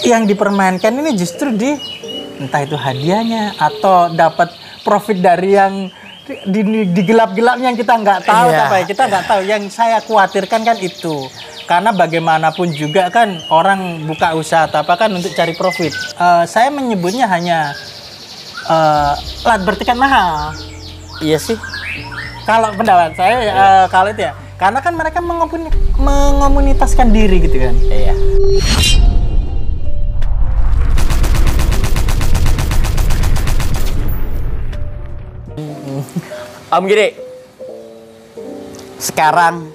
yang dipermainkan ini justru di entah itu hadiahnya atau dapat profit dari yang di gelap-gelapnya yang kita nggak tahu apa ya, kita nggak tahu. Yang saya khawatirkan kan itu, karena bagaimanapun juga kan orang buka usaha atau apa kan untuk cari profit. Saya menyebutnya hanya plat bertiket mahal. Iya sih. Kalau pendapat saya kalau itu ya, karena kan mereka mengomunitaskan diri gitu kan. Iya. Om Giri, sekarang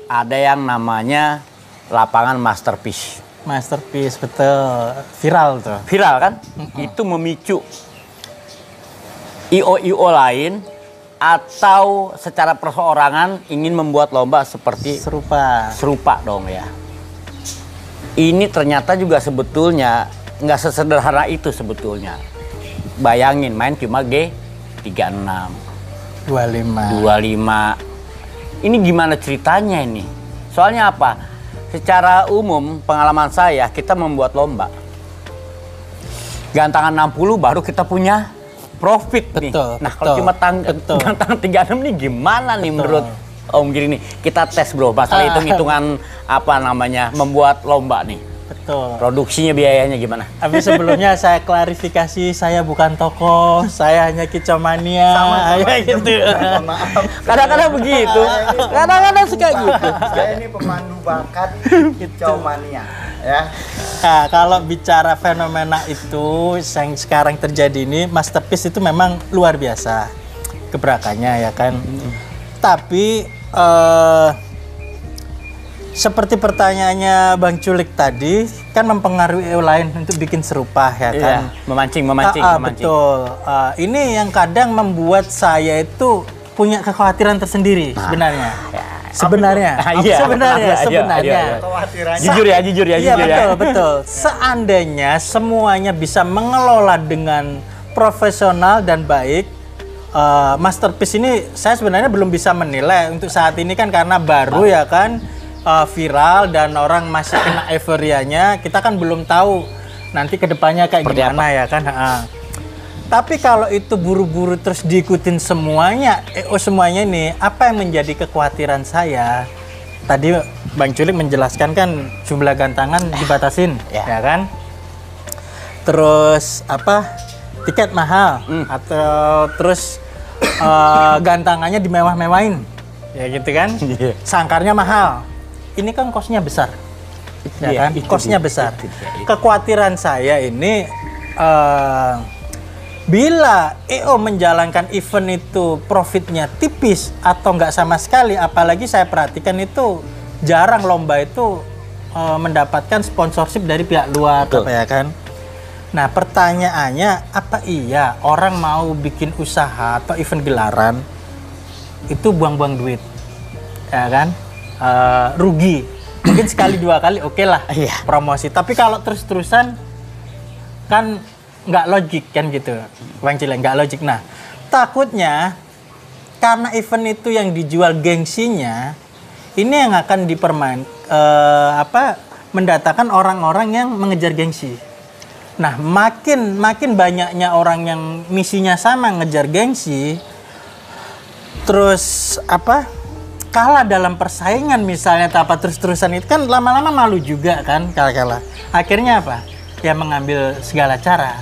ada yang namanya lapangan Masterpiece. Masterpiece, betul. Viral tuh. Viral kan? Itu memicu IO-IO lain atau secara perseorangan ingin membuat lomba seperti serupa dong ya. Ini ternyata juga sebetulnya nggak sesederhana itu sebetulnya. Bayangin main cuma G36. 25. Ini gimana ceritanya ini? Soalnya apa? Secara umum pengalaman saya, kita membuat lomba. Gantangan 60 baru kita punya profit nih. Nah, kalau cuma gantangan 36 nih gimana nih menurut Om Giri nih? Kita tes bro, masalah hitung-hitungan apa namanya membuat lomba nih. Betul. Produksinya biayanya gimana? Tapi sebelumnya saya klarifikasi, saya bukan tokoh, saya hanya kicomania. Sama gitu. Kadang-kadang begitu, kadang-kadang suka gitu. Saya ini pemandu bakat kicomania, ya. Nah, kalau bicara fenomena itu yang sekarang terjadi ini, Masterpiece itu memang luar biasa gebrakannya ya kan. Tapi seperti pertanyaannya Bang Culik tadi, kan mempengaruhi lain untuk bikin serupa ya kan. Iya, memancing. Betul. Ini yang kadang membuat saya itu punya kekhawatiran tersendiri sebenarnya. Sebenarnya. Jujur ya. Betul. Seandainya semuanya bisa mengelola dengan profesional dan baik, Masterpiece ini saya sebenarnya belum bisa menilai untuk saat ini kan karena baru ya kan. Viral dan orang masih kena euforianya, kita kan belum tahu nanti kedepannya kayak gimana ya kan. Tapi kalau itu buru-buru terus diikutin semuanya, semuanya ini, apa yang menjadi kekhawatiran saya? Tadi Bang Culik menjelaskan kan jumlah gantangan dibatasin, ya kan? Terus apa? Tiket mahal atau terus gantangannya dimewah-mewahin, ya gitu kan? Sangkarnya mahal. Ini kan kosnya besar, ya kan? Kosnya besar. Kekhawatiran saya ini, bila EO menjalankan event itu profitnya tipis atau nggak sama sekali, apalagi saya perhatikan itu jarang lomba itu mendapatkan sponsorship dari pihak luar, ya kan? Nah pertanyaannya, apa iya orang mau bikin usaha atau event gelaran itu buang-buang duit, ya kan? Rugi mungkin sekali dua kali oke lah promosi, tapi kalau terus-terusan kan nggak logik kan gitu Bang Culik, nggak logik. Nah takutnya karena event itu yang dijual gengsinya, ini yang akan mendatangkan orang-orang yang mengejar gengsi. Nah makin banyaknya orang yang misinya sama ngejar gengsi, terus kalah dalam persaingan misalnya terus-terusan itu kan lama-lama malu juga kan kalah. Akhirnya apa? Ya mengambil segala cara.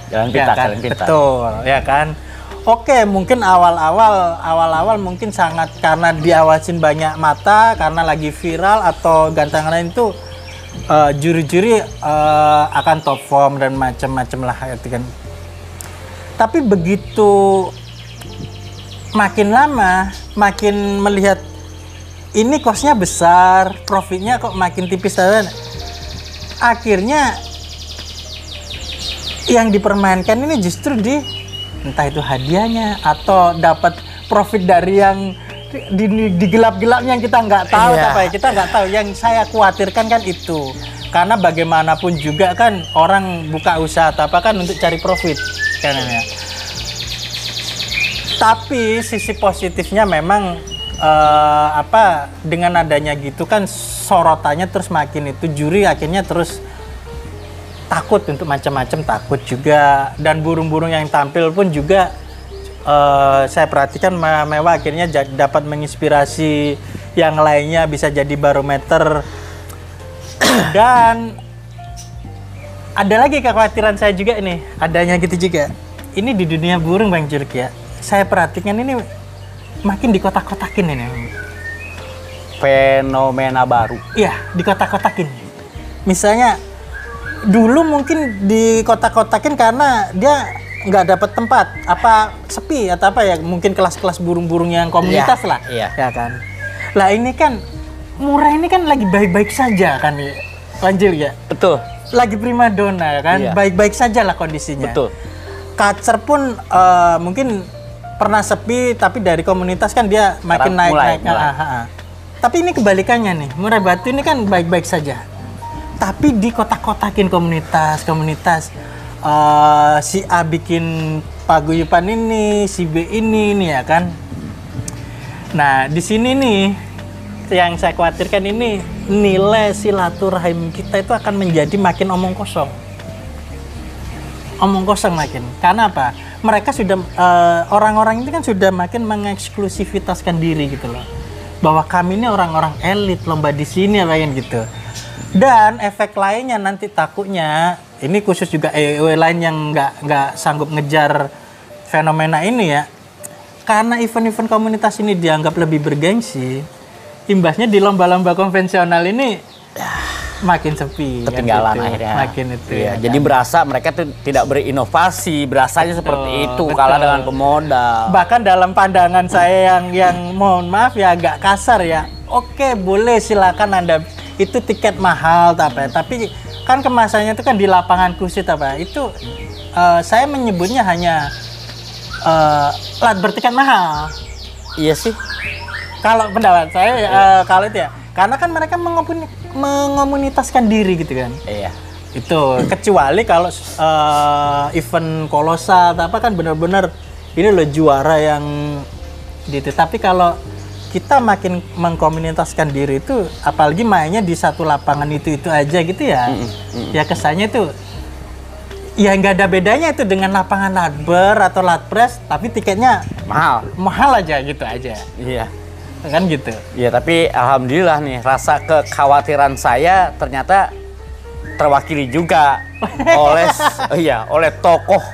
Jalan pintas, ya kan? Betul, ya kan? Oke, mungkin awal-awal mungkin sangat karena diawasin banyak mata, karena lagi viral atau gantangan lain itu juri-juri akan top form dan macam-macam lah itu kan. Tapi begitu makin lama, makin melihat ini kosnya besar, profitnya kok makin tipis, akhirnya yang dipermainkan ini justru di entah itu hadiahnya atau dapat profit dari yang di gelap-gelapnya yang kita nggak tahu apa ya, kita nggak tahu. Yang saya khawatirkan kan itu, karena bagaimanapun juga kan orang buka usaha atau apa kan untuk cari profit kan ya. Tapi sisi positifnya memang dengan adanya gitu kan sorotannya terus makin itu, juri akhirnya terus takut untuk macam-macam, takut juga. Dan burung-burung yang tampil pun juga saya perhatikan mewah, akhirnya dapat menginspirasi yang lainnya, bisa jadi barometer. Dan ada lagi kekhawatiran saya juga nih, adanya gitu juga. Ini di dunia burung Bang Julik ya, saya perhatikan ini makin dikotak-kotakin ini. Fenomena baru. Iya, dikotak-kotakin. Misalnya dulu mungkin dikotak-kotakin karena dia nggak dapat tempat, apa sepi atau apa ya, mungkin kelas-kelas burung-burung yang komunitas lah, iya. Ya kan. Lah ini kan Murah ini kan lagi baik-baik saja kan nih, Panjil ya. Betul. Lagi primadona kan, Iya. baik-baik saja lah kondisinya. Betul. Kacer pun mungkin pernah sepi, tapi dari komunitas kan dia makin Sekarang naik-naik. mulai. Tapi ini kebalikannya nih, Murai Batu ini kan baik-baik saja. Tapi di kotak-kotakin komunitas. Si A bikin paguyuban ini, si B ini ya kan. Nah, di sini nih yang saya khawatirkan ini nilai silaturahim kita itu akan menjadi makin omong kosong. Omong kosong makin. Karena apa? Mereka sudah orang-orang ini kan sudah makin mengeksklusivitaskan diri gitu loh. Bahwa kami ini orang-orang elit, lomba di sini apa gitu. Dan efek lainnya nanti takutnya ini khusus juga EOE lain yang nggak sanggup ngejar fenomena ini ya. Karena event-event komunitas ini dianggap lebih bergengsi, imbasnya di lomba-lomba konvensional ini makin sepi. Ketinggalan kan gitu. akhirnya. Makin itu. Iya, Ya, jadi kan? berasa mereka tuh tidak berinovasi, berasanya seperti itu, betul. kalah dengan pemodal. Bahkan dalam pandangan saya yang mohon maaf ya agak kasar ya. Oke, boleh silakan Anda, itu tiket mahal tapi kan kemasannya itu kan di lapangan khusus itu saya menyebutnya hanya lat bertiket mahal. Iya sih. Kalau pendapat saya kalau itu ya, karena kan mereka mengomunitaskan diri gitu kan. Iya. Itu kecuali kalau event kolosal atau apa kan benar-benar ini loh juara yang gitu. Tapi kalau kita makin mengkomunitaskan diri itu, apalagi mainnya di satu lapangan itu aja gitu ya, ya kesannya itu ya nggak ada bedanya itu dengan lapangan latber atau latpres, tapi tiketnya mahal aja gitu aja. Iya. Kan gitu. Iya, tapi alhamdulillah nih rasa kekhawatiran saya ternyata terwakili juga oleh tokoh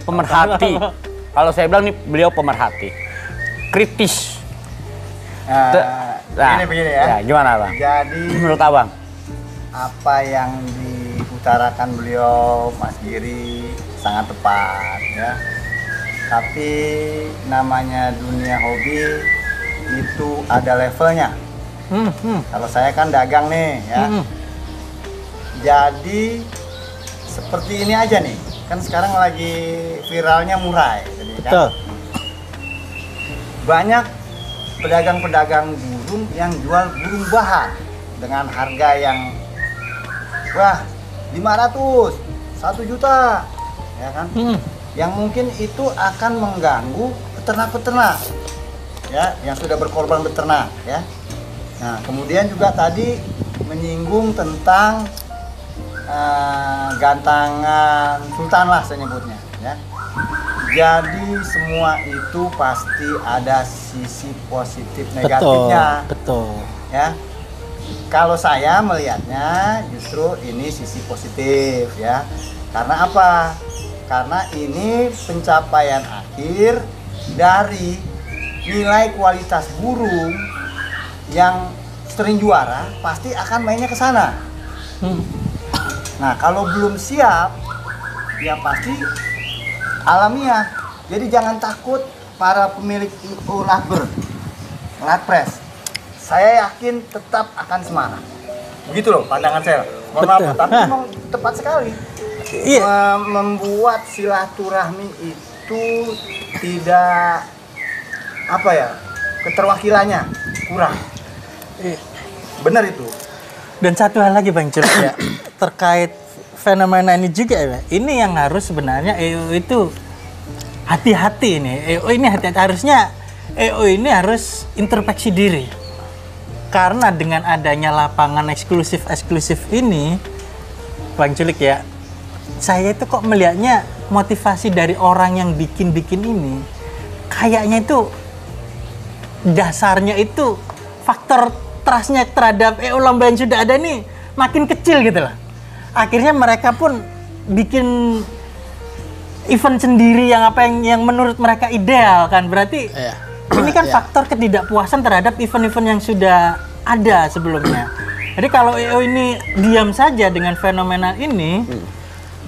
pemerhati. Kalau saya bilang nih beliau pemerhati. Kritis. Begini ya. Gimana Bang? Jadi Menurut Abang? apa yang diutarakan beliau Mas Giri sangat tepat ya. Tapi namanya dunia hobi itu ada levelnya. Kalau saya kan dagang nih ya. Jadi seperti ini aja nih. Kan sekarang lagi viralnya murai, jadi kan. Betul. Banyak pedagang-pedagang burung yang jual burung bahan dengan harga yang 500, 1 juta, ya kan? Yang mungkin itu akan mengganggu peternak-peternak, ya, yang sudah berkorban beternak, ya. Nah, kemudian juga tadi menyinggung tentang gantangan sultan lah saya nyebutnya, ya. Jadi semua itu pasti ada sisi positif negatifnya. Betul. Ya. Kalau saya melihatnya justru ini sisi positif ya. Karena apa? Karena ini pencapaian akhir dari nilai kualitas burung yang sering juara pasti akan mainnya ke sana. Nah, kalau belum siap ya pasti alamiah. Jadi jangan takut para pemilik latpres. Saya yakin tetap akan semangat. Begitu loh pandangan saya. Mohon maaf, tapi memang tepat sekali. Iya. Membuat silaturahmi itu tidak keterwakilannya kurang. Benar itu. Dan satu hal lagi Bang Cuk ya, terkait fenomena ini juga ya. Ini yang harus sebenarnya EO itu hati-hati ini. EO ini hati-hati, harusnya EO ini harus introspeksi diri. Karena dengan adanya lapangan eksklusif ini, Bang Culik ya, saya itu kok melihatnya motivasi dari orang yang bikin ini kayaknya itu dasarnya itu faktor trustnya terhadap lomba yang sudah ada nih makin kecil gitu loh. Akhirnya mereka pun bikin event sendiri yang menurut mereka ideal kan. Berarti ini kan faktor ketidakpuasan terhadap event-event yang sudah ada sebelumnya. Jadi kalau EO ini diam saja dengan fenomena ini,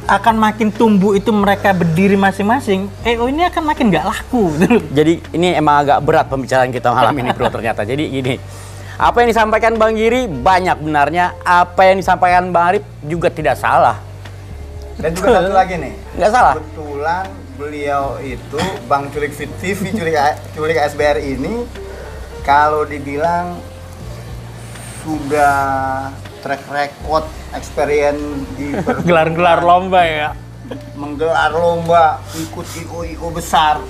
akan makin tumbuh itu mereka berdiri masing-masing, EO ini akan makin nggak laku. Jadi ini emang agak berat pembicaraan kita malam ini bro ternyata. Jadi gini, apa yang disampaikan Bang Giri banyak benarnya, apa yang disampaikan Bang Arif juga tidak salah. Dan juga satu lagi nih, nggak salah. Kebetulan beliau itu Bang Culik Fit TV, Culik SBR ini kalau dibilang sudah track record experience di gelar-gelar lomba ya. Menggelar lomba, ikut IO besar.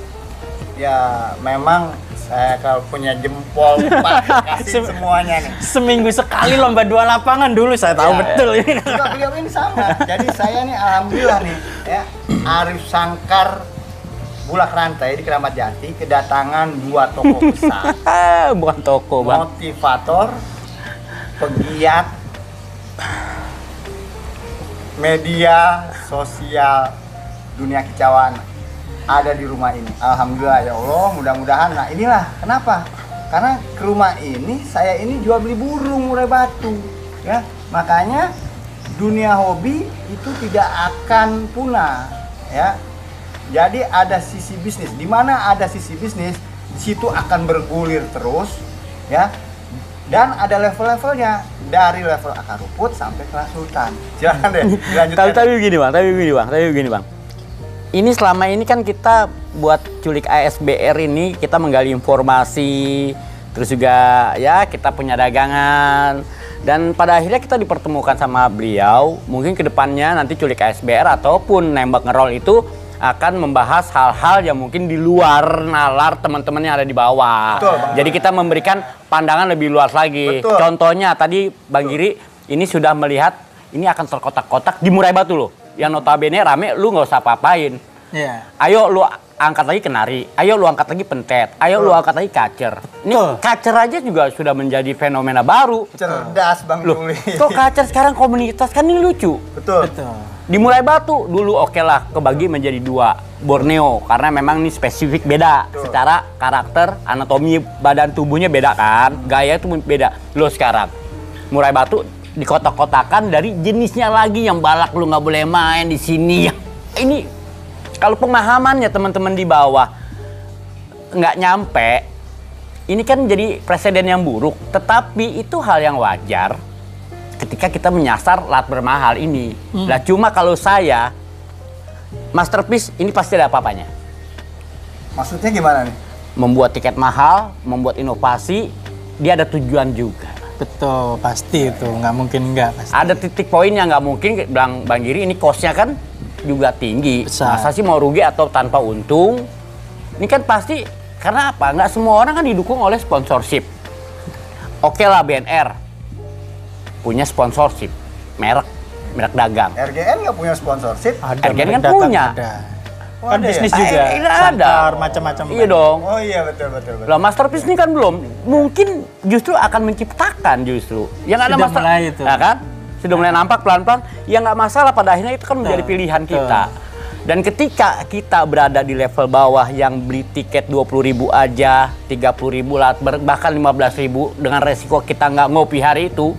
Ya memang saya kalau punya jempol Pak kasih semuanya nih. Seminggu sekali lomba 2 lapangan dulu saya tahu betul ini. Juga beliau ini sama. Jadi saya nih alhamdulillah nih ya Arif Sangkar Bulak Rantai di Keramat Jati kedatangan 2 tokoh besar. Bukan toko Bang. Motivator, pegiat media sosial dunia kicauan ada di rumah ini. Alhamdulillah ya Allah, mudah-mudahan. Nah inilah kenapa? Karena ke rumah ini saya ini jual beli burung murai batu, ya. Makanya dunia hobi itu tidak akan punah, ya. Jadi ada sisi bisnis. Di mana ada sisi bisnis, di situ akan bergulir terus, ya. Dan ada level-levelnya dari level akar rumput sampai kelas sultan. Silakan deh, dilanjutkan. Tapi begini bang. Ini selama ini kan kita buat Culik ASBR ini kita menggali informasi, terus juga ya kita punya dagangan, dan pada akhirnya kita dipertemukan sama beliau. Mungkin kedepannya nanti Culik ASBR ataupun Nembak Ngerol itu akan membahas hal-hal yang mungkin di luar nalar teman-teman yang ada di bawah. Betul, Bang. Jadi kita memberikan pandangan lebih luas lagi. Betul. Contohnya tadi Bang Giri ini sudah melihat ini akan terkotak-kotak di murai batu loh. Yang notabene rame, lu nggak usah apa-apain. Iya. Ayo lu angkat lagi kenari, ayo lu angkat lagi pentet, ayo lu angkat lagi kacer. Ini kacer aja juga sudah menjadi fenomena baru. Cerdas Bang Juli. Kok kacer sekarang komunitas kan ini lucu. Betul. Di murai batu dulu oke lah kebagi menjadi 2 Borneo karena memang ini spesifik beda. Secara karakter, anatomi badan tubuhnya beda kan, gaya itu beda. Lo sekarang murai batu di kotak-kotakan dari jenisnya lagi yang balak lu nggak boleh main di sini. Ini kalau pemahamannya teman-teman di bawah nggak nyampe, ini kan jadi presiden yang buruk. Tetapi itu hal yang wajar ketika kita menyasar lat bermahal ini. Nah cuma kalau saya masterpiece ini pasti ada apa-apanya. Maksudnya gimana nih? Membuat tiket mahal, membuat inovasi, dia ada tujuan juga. Betul, pasti itu nggak mungkin nggak. Pasti. Ada titik poin yang nggak mungkin, Bang Giri, ini cost-nya kan juga tinggi. Besar. Masa sih mau rugi atau tanpa untung? Ini kan pasti, karena apa? Nggak semua orang kan didukung oleh sponsorship. Oke lah BNR punya sponsorship, merek dagang. RGN nggak punya sponsorship? Ada, RGN kan dagang punya. ada. Oh, Kan ada bisnis ya? juga. Ada. Sangkar, macam-macam. Iya dong. Oh iya betul. Lah masterpiece ini kan belum. Mungkin justru akan menciptakan justru. Yang ada Sudah masalah, mulai itu. ya kan? Sudah mulai nampak pelan-pelan. Yang nggak masalah pada akhirnya itu kan menjadi pilihan kita. Dan ketika kita berada di level bawah yang beli tiket 20.000 aja, 30.000 bahkan 15.000 dengan resiko kita nggak ngopi hari itu,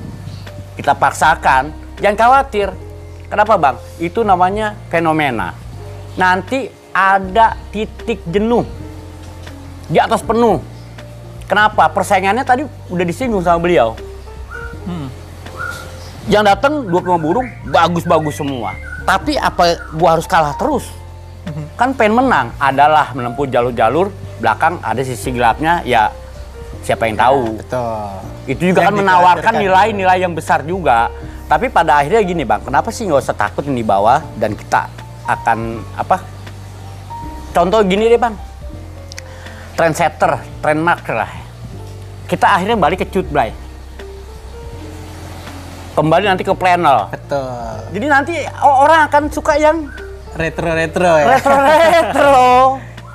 kita paksakan. Jangan khawatir. Kenapa Bang? Itu namanya fenomena. Nanti ada titik jenuh di atas penuh. Kenapa? Persaingannya tadi udah disinggung sama beliau. Yang datang 25 burung bagus-bagus semua. Tapi apa gua harus kalah terus? Kan pengen menang adalah menempuh jalur-jalur belakang ada sisi gelapnya ya siapa yang tahu. Betul. Itu juga kan menawarkan nilai-nilai yang besar juga. Tapi pada akhirnya gini Bang, kenapa sih nggak usah takut di bawah dan kita akan apa? Contoh gini deh Bang, trendsetter, trendmark lah. Kita akhirnya balik ke Cut Bray. kembali nanti ke planner. Betul. Jadi nanti orang akan suka yang Retro-retro ya. retro-retro.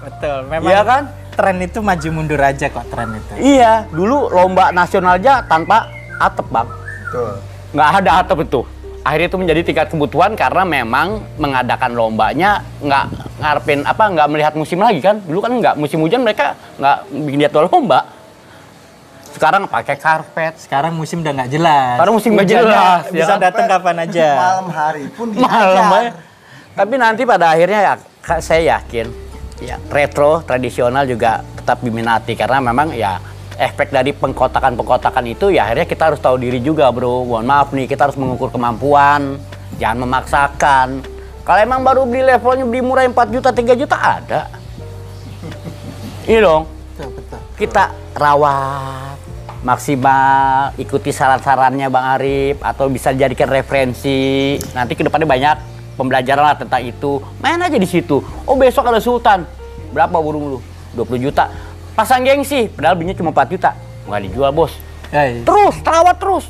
Betul. Memang Iya kan? tren itu maju mundur aja kok tren itu. Iya, dulu lomba nasional aja tanpa atap, Bang. Betul. Nggak ada atap itu. Akhirnya itu menjadi tingkat kebutuhan karena memang mengadakan lombanya nggak melihat musim lagi kan. Dulu kan nggak musim hujan, mereka nggak bikin jadwal lomba. Sekarang pakai karpet. Sekarang musim udah nggak jelas. Sekarang musim nggak Hujannya jelas, ya Bisa kan? datang kapan aja. Malam hari pun Malam diajar. ya. Tapi nanti pada akhirnya ya, saya yakin ya retro tradisional juga tetap diminati karena memang ya efek dari pengkotakan itu ya akhirnya kita harus tahu diri juga, bro. Mohon maaf nih, kita harus mengukur kemampuan, jangan memaksakan. Kalau emang baru beli levelnya beli murah 4 juta, 3 juta ada. Iya dong. Betul. Kita rawat maksimal, ikuti saran-sarannya Bang Arif atau bisa dijadikan referensi. Nanti kedepannya banyak pembelajaran lah tentang itu. Main aja di situ. Oh, besok ada sultan. Berapa burung lu? 20 juta. Pasang gengsi, padahal belinya cuma 4 juta. Nggak dijual, bos. Iya. Terus, terawat terus.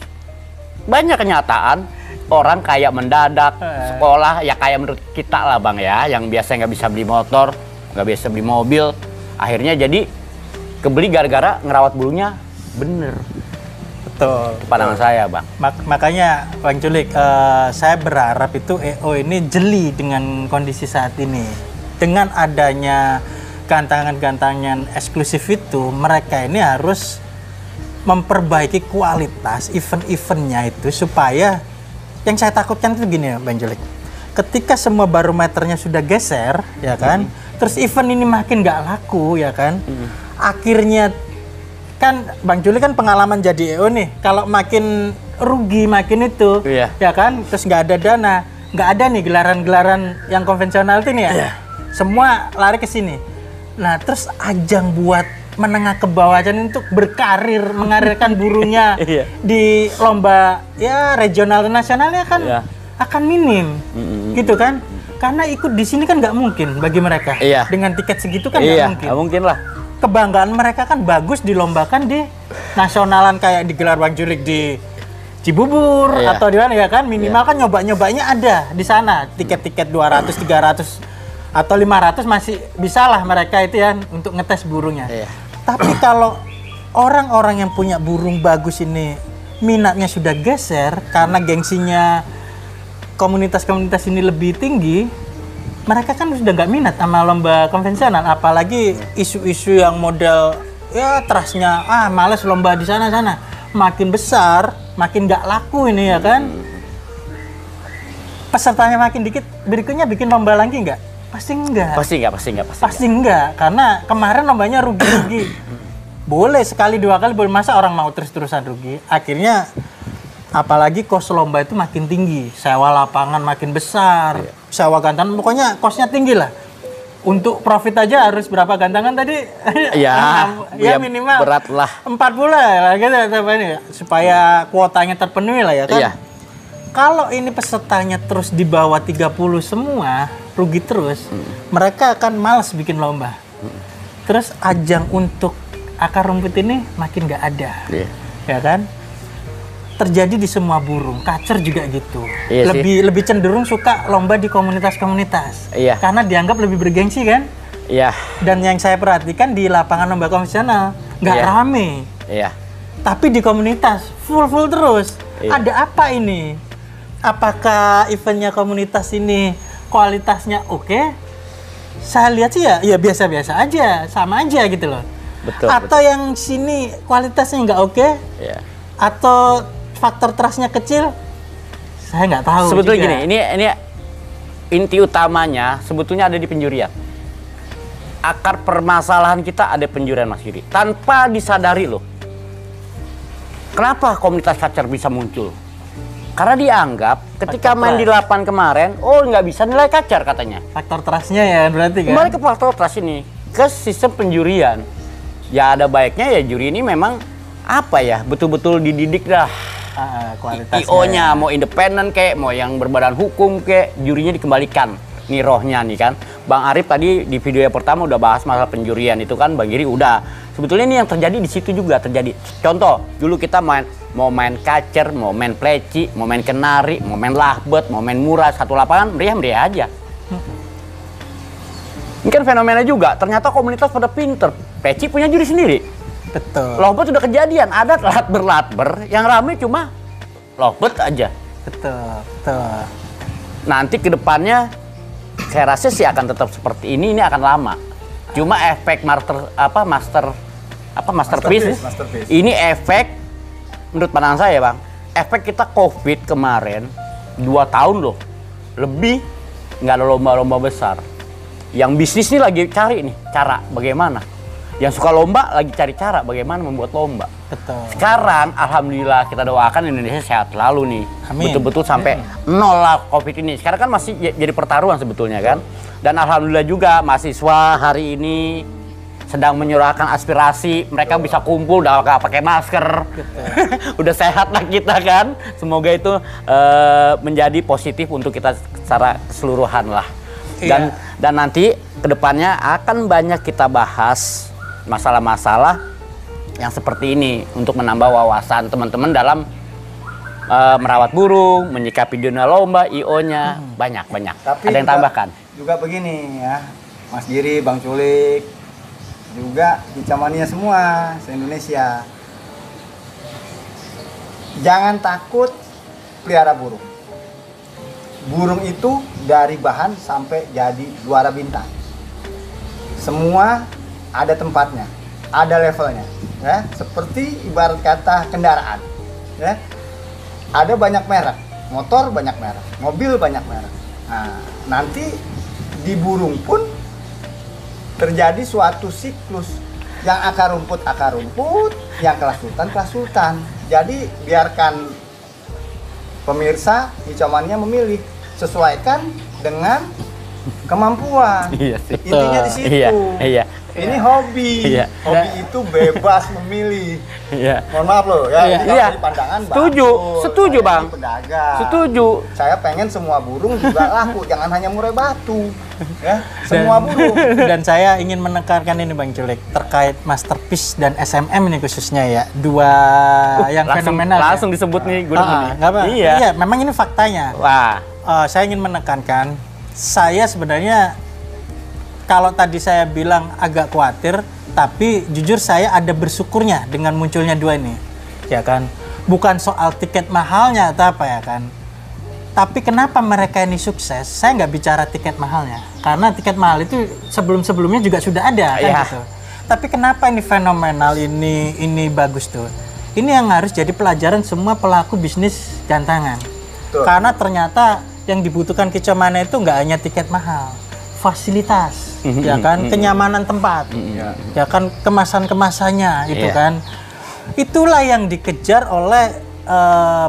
Banyak kenyataan orang kayak mendadak, sekolah ya kayak menurut kita lah Bang ya, yang biasa nggak bisa beli motor, nggak bisa beli mobil, akhirnya jadi kebeli gara-gara ngerawat burungnya bener. Betul. Pandangan saya, Bang. Makanya Bang Culik, saya berharap itu EO ini jeli dengan kondisi saat ini. Dengan adanya gantangan-gantangan eksklusif itu, mereka ini harus memperbaiki kualitas event-eventnya itu supaya yang saya takutkan itu gini ya Bang Culik. Ketika semua barometernya sudah geser, ya kan, terus event ini makin nggak laku, ya kan, akhirnya kan Bang Juli kan pengalaman jadi EO nih, kalau makin rugi makin itu, Iya. ya kan, terus nggak ada dana, nggak ada nih gelaran-gelaran yang konvensional itu nih ya, Iya. semua lari ke sini. Nah terus ajang buat menengah ke bawah aja untuk berkarir, mengarirkan burunya Iya. di lomba ya regional dan nasionalnya kan Iya. akan minim, gitu kan? Karena ikut di sini kan nggak mungkin bagi mereka, Iya. dengan tiket segitu kan nggak Iya, mungkin. nggak mungkin lah. Kebanggaan mereka kan bagus dilombakan di nasionalan kayak digelar Bang Julik di Cibubur Iya. atau di mana ya kan, minimal kan nyoba-nyobanya ada di sana, tiket-tiket 200, 300 atau 500 masih bisa lah mereka itu ya untuk ngetes burungnya. Iya. Tapi kalau orang-orang yang punya burung bagus ini minatnya sudah geser karena gengsinya komunitas-komunitas ini lebih tinggi, mereka kan sudah nggak minat sama lomba konvensional, apalagi isu-isu yang model ya trustnya males lomba di sana-sana, makin besar makin nggak laku ini ya kan, pesertanya makin dikit, berikutnya bikin lomba lagi nggak? Pasti enggak. Pasti enggak, karena kemarin lombanya rugi-rugi. Boleh sekali dua kali, boleh, masa orang mau terus-terusan rugi? Akhirnya apalagi kos lomba itu makin tinggi, sewa lapangan makin besar, sewa gantangan, pokoknya kosnya tinggi lah. Untuk profit aja harus berapa gantangan tadi? Ya, ya minimal berat lah. 40 lah gitu, supaya kuotanya terpenuhi lah ya kan. Iya. Kalau ini pesertanya terus di bawah 30 semua, rugi terus, mereka akan malas bikin lomba. Terus ajang untuk akar rumput ini makin nggak ada, ya kan? Terjadi di semua burung, kacer juga gitu. Iya lebih cenderung suka lomba di komunitas-komunitas, Iya. karena dianggap lebih bergengsi kan? Iya. Dan yang saya perhatikan di lapangan lomba konvensional nggak Iya. rame, Iya. tapi di komunitas full terus. Iya. Ada apa ini? Apakah eventnya komunitas ini kualitasnya oke? Saya lihat sih ya biasa-biasa aja, sama aja gitu loh. Betul. Atau yang sini kualitasnya nggak oke, Iya. atau faktor trustnya kecil, saya nggak tahu. Sebetulnya juga. gini, ini inti utamanya sebetulnya ada di penjurian. Akar permasalahan kita ada penjurian Mas Giri. Tanpa disadari loh. Kenapa komunitas cacar bisa muncul? Karena dianggap ketika main di lapangan kemarin, nggak bisa nilai cacar katanya. Faktor trustnya ya berarti kan? Kembali ke faktor trust ini, ke sistem penjurian. Ya ada baiknya ya juri ini memang betul-betul dididik dah. Kualitasnya. IO-nya mau independen kayak, mau yang berbadan hukum kayak, jurinya dikembalikan. Nih rohnya nih kan. Bang Arif tadi di video yang pertama udah bahas masalah penjurian itu kan, Bang Giri udah. Sebetulnya ini yang terjadi di situ juga terjadi. Contoh, dulu kita mau main kacer, mau main pleci, mau main kenari, mau main lahbet, mau main murah, satu lapangan meriah-meriah aja. Ini kan fenomena juga, ternyata komunitas pada pinter. Pleci punya juri sendiri. Betul. Lahbet sudah kejadian, ada latber, yang rame cuma lahbet aja. Betul, betul. Nanti ke depannya saya rasa sih akan tetap seperti ini akan lama. Cuma efek masterpiece. Ini efek menurut pandangan saya, Bang. Efek kita Covid kemarin 2 tahun loh. Lebih nggak ada lomba-lomba besar. Yang bisnis nih lagi cari nih cara bagaimana. Yang suka lomba lagi cari cara bagaimana membuat lomba. Betul. Sekarang alhamdulillah kita doakan Indonesia sehat selalu nih. Amin. Betul-betul sampai nol lah Covid ini. Sekarang kan masih jadi pertaruhan sebetulnya kan. Dan alhamdulillah juga mahasiswa hari ini sedang menyuarakan aspirasi. Mereka bisa kumpul udah nggak pakai masker. Udah sehat lah kita kan. Semoga itu menjadi positif untuk kita secara keseluruhan lah. Dan nanti kedepannya akan banyak kita bahas masalah-masalah yang seperti ini untuk menambah wawasan teman-teman dalam merawat burung, menyikapi dunia lomba, IO-nya banyak. Tapi ada yang tambahkan? Juga begini ya, Mas Giri, Bang Culik, juga Kicamania semua se-Indonesia. Jangan takut pelihara burung. Burung itu dari bahan sampai jadi juara bintang. Semua ada tempatnya, ada levelnya, ya. Seperti ibarat kata kendaraan, ya. Ada banyak merek, motor banyak merek, mobil banyak merek. Nah, nanti di burung pun terjadi suatu siklus. Yang akar rumput, yang kelas sultan. Jadi biarkan pemirsa Kicamania memilih, sesuaikan dengan kemampuan. Iya sih. Intinya di situ. Iya. Ini hobi. Iya. Hobi itu bebas memilih. Iya. Mohon maaf loh ya. Iya. Ini kalau Iya. dari pandangan Setuju. bagus. Setuju, Saya Bang. ini pedagang. Setuju. Saya pengen semua burung juga laku, jangan hanya murai batu. Ya, semua burung. Dan saya ingin menekankan ini Bang Culik terkait masterpiece dan SMM ini khususnya ya. Dua yang fenomenal. Langsung ya. disebut nih gue demen nih. Nggak apa. Iya. Iya, memang ini faktanya. Wah. Saya ingin menekankan, saya sebenarnya kalau tadi saya bilang agak khawatir, tapi jujur saya ada bersyukurnya dengan munculnya dua ini, ya kan? Bukan soal tiket mahalnya atau apa ya kan? Tapi kenapa mereka ini sukses? Saya nggak bicara tiket mahalnya, karena tiket mahal itu sebelum-sebelumnya juga sudah ada kan Iya. gitu. Tapi kenapa ini fenomenal ini bagus tuh? Ini yang harus jadi pelajaran semua pelaku bisnis gantangan. Betul. Karena ternyata yang dibutuhkan Kicamania itu nggak hanya tiket mahal, fasilitas, ya kan, kenyamanan tempat, ya kan, kemasan-kemasannya, itu Iya. kan, itulah yang dikejar oleh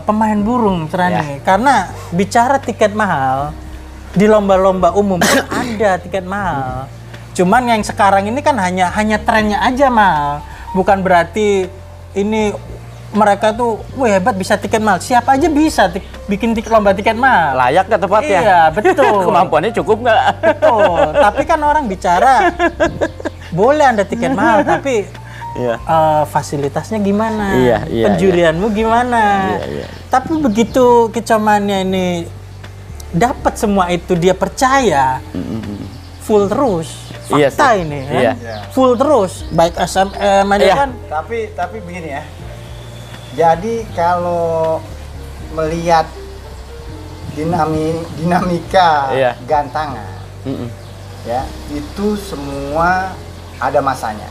pemain burung Trani. Karena bicara tiket mahal di lomba-lomba umum pun ada tiket mahal. Cuman yang sekarang ini kan hanya trennya aja mahal, bukan berarti ini mereka tuh wah hebat bisa tiket mahal. Siapa aja bisa bikin lomba tiket mahal. Layak nggak tepatnya? Iya, betul. Kemampuannya cukup nggak? Betul. Tapi kan orang bicara boleh Anda tiket mahal, tapi Iya. fasilitasnya gimana? Iya, Penjurianmu gimana? Iya. Tapi begitu Kicamania ini dapat semua itu, dia percaya full terus. Iya Fakta sih. ini Iya. kan? Full terus, baik SMM aja Iya. kan. Tapi begini ya. Jadi kalau melihat dinamika Iya. gantangan, ya itu semua ada masanya.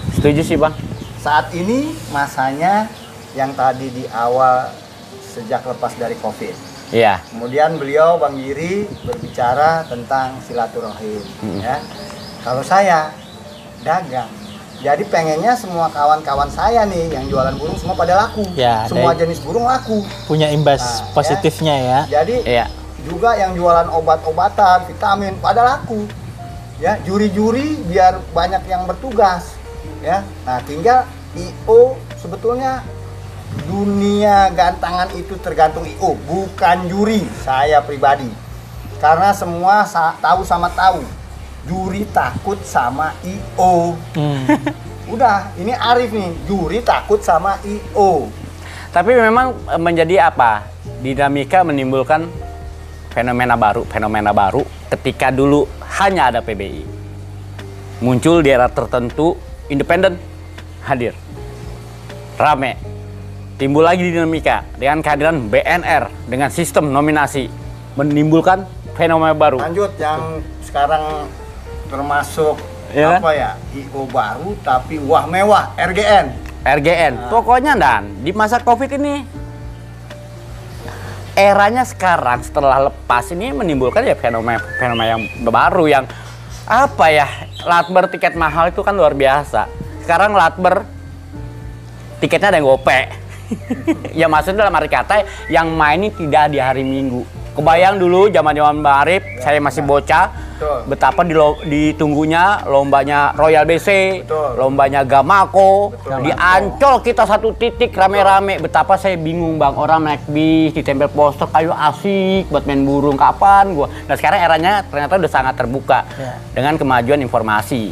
Setuju sih, Bang. Saat ini masanya yang tadi di awal sejak lepas dari COVID. Iya. Kemudian beliau Bang Giri berbicara tentang silaturahim, ya. Kalau saya dagang, jadi pengennya semua kawan-kawan saya nih yang jualan burung semua pada laku, Ya, semua dari- jenis burung laku. Punya imbas Nah, positifnya ya. Jadi Iya. juga yang jualan obat-obatan, vitamin pada laku. Ya, juri-juri biar banyak yang bertugas. Ya, nah tinggal IO sebetulnya dunia gantangan itu tergantung IO, bukan juri. Saya pribadi, karena semua tahu sama tahu, juri takut sama IO. Udah, ini Arif nih, juri takut sama IO. Tapi memang menjadi apa? Dinamika menimbulkan fenomena baru ketika dulu hanya ada PBI. Muncul di era tertentu, independen hadir. Rame. Timbul lagi dinamika dengan kehadiran BNR dengan sistem nominasi menimbulkan fenomena baru. Lanjut yang sekarang termasuk Ya, apa ya? IO baru tapi wah mewah, RGN. Pokoknya Dan, di masa Covid ini eranya sekarang setelah lepas ini menimbulkan ya fenomena yang baru yang apa ya? Latber tiket mahal itu kan luar biasa. Sekarang Latber tiketnya ada yang gope. Ya maksudnya dalam arti kata yang main ini tidak di hari Minggu. Kebayang dulu zaman-zaman Bang Arif, saya masih bocah, betapa ditunggunya lombanya Royal BC, lombanya Gamako, di Ancol kita satu titik rame-rame. Betapa saya bingung Bang, orang naik bis, ditempel poster, kayu asik buat main burung, kapan gua. Nah sekarang eranya ternyata udah sangat terbuka dengan kemajuan informasi.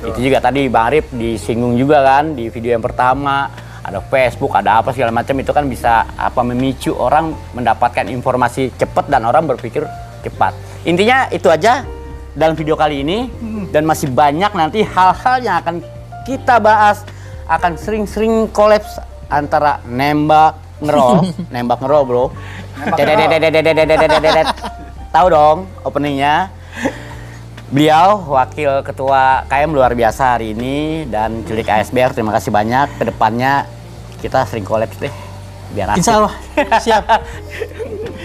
Itu juga tadi Bang Arif disinggung juga kan di video yang pertama. Ada Facebook, ada apa segala macam, itu kan bisa memicu orang mendapatkan informasi cepat dan orang berpikir cepat. Intinya itu aja dalam video kali ini dan masih banyak nanti hal-hal yang akan kita bahas, akan sering-sering kolaps antara nembak ngerol bro. Tahu dong openingnya. Beliau wakil ketua KM luar biasa hari ini dan Culik ASBR, terima kasih banyak. Kedepannya kita sering kolaps deh biar asik. Insya Allah siap.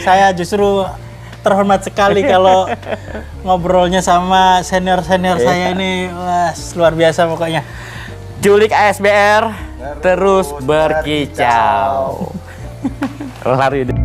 Saya justru terhormat sekali kalau ngobrolnya sama senior-senior saya ini. Wah, luar biasa pokoknya. Culik ASBR terus berkicau. Lari.